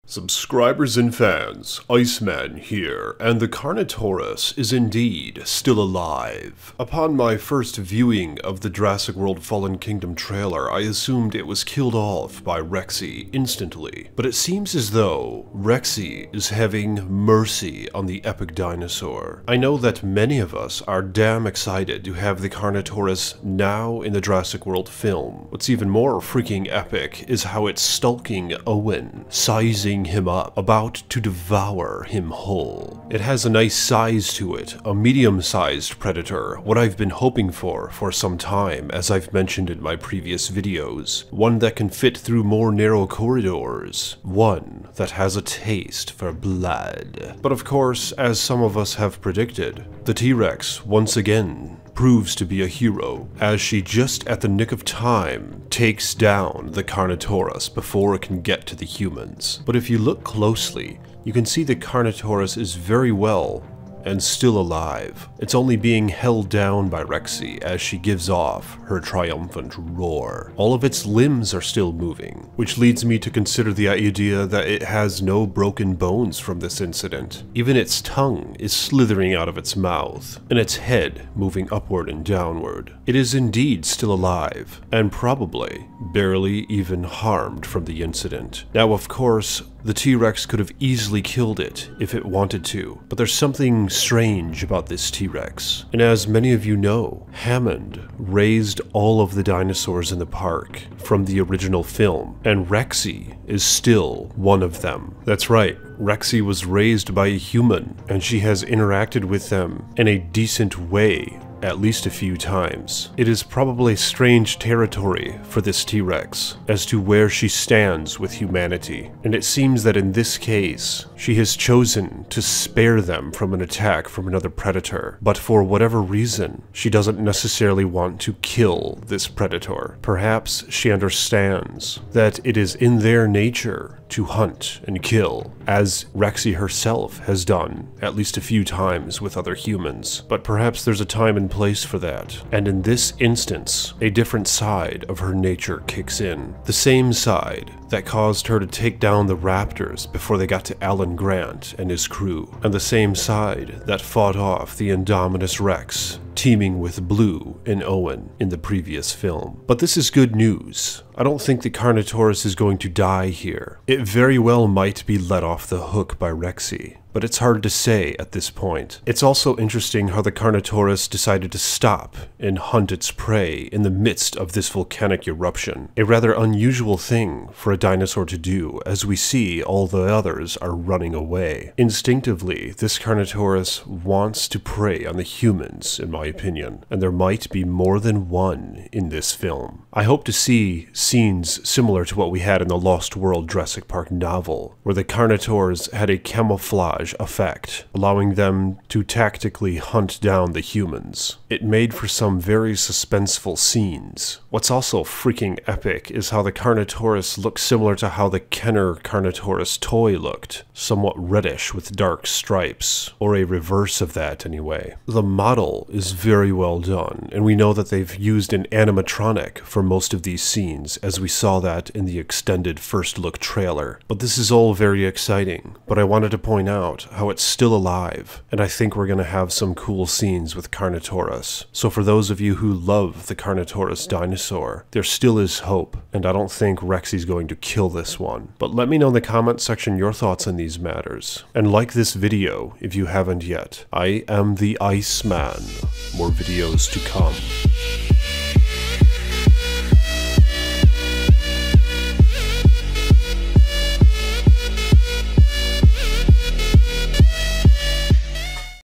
Subscribers and fans, Iceman here, and the Carnotaurus is indeed still alive. Upon my first viewing of the Jurassic World Fallen Kingdom trailer, I assumed it was killed off by Rexy instantly. But it seems as though Rexy is having mercy on the epic dinosaur. I know that many of us are damn excited to have the Carnotaurus now in the Jurassic World film. What's even more freaking epic is how it's stalking Owen, sizing him up, about to devour him whole. It has a nice size to it, a medium-sized predator, what I've been hoping for some time, as I've mentioned in my previous videos. One that can fit through more narrow corridors. One that has a taste for blood. But of course, as some of us have predicted, the T-Rex once again proves to be a hero, as she just at the nick of time takes down the Carnotaurus before it can get to the humans. But if you look closely, you can see the Carnotaurus is very well and still alive. It's only being held down by Rexy as she gives off her triumphant roar. All of its limbs are still moving, which leads me to consider the idea that it has no broken bones from this incident. Even its tongue is slithering out of its mouth, and its head moving upward and downward. It is indeed still alive, and probably barely even harmed from the incident. Now, of course, the T-Rex could have easily killed it if it wanted to, but there's something strange about this T-Rex. And as many of you know, Hammond raised all of the dinosaurs in the park from the original film, and Rexy is still one of them. That's right, Rexy was raised by a human, and she has interacted with them in a decent way at least a few times. It is probably strange territory for this T-Rex as to where she stands with humanity, and it seems that in this case, she has chosen to spare them from an attack from another predator, but for whatever reason, she doesn't necessarily want to kill this predator. Perhaps she understands that it is in their nature to hunt and kill, as Rexy herself has done at least a few times with other humans. But perhaps there's a time and place for that, and in this instance, a different side of her nature kicks in. The same side that caused her to take down the raptors before they got to Alan Grant and his crew, and the same side that fought off the Indominus Rex, teaming with Blue and Owen in the previous film. But this is good news. I don't think the Carnotaurus is going to die here. It very well might be let off the hook by Rexy, but it's hard to say at this point. It's also interesting how the Carnotaurus decided to stop and hunt its prey in the midst of this volcanic eruption. A rather unusual thing for a dinosaur to do, as we see all the others are running away. Instinctively, this Carnotaurus wants to prey on the humans, in my opinion, and there might be more than one in this film. I hope to see scenes similar to what we had in the Lost World Jurassic Park novel, where the Carnotaurs had a camouflage effect, allowing them to tactically hunt down the humans. It made for some very suspenseful scenes. What's also freaking epic is how the Carnotaurus looks similar to how the Kenner Carnotaurus toy looked, somewhat reddish with dark stripes, or a reverse of that anyway. The model is very well done, and we know that they've used an animatronic for most of these scenes, as we saw that in the extended first look trailer. But this is all very exciting, but I wanted to point out how it's still alive, and I think we're gonna have some cool scenes with Carnotaurus. So for those of you who love the Carnotaurus dinosaur, there still is hope, and I don't think Rexy's going to kill this one. But let me know in the comment section your thoughts on these matters, and like this video if you haven't yet. I am the Iceman. More videos to come.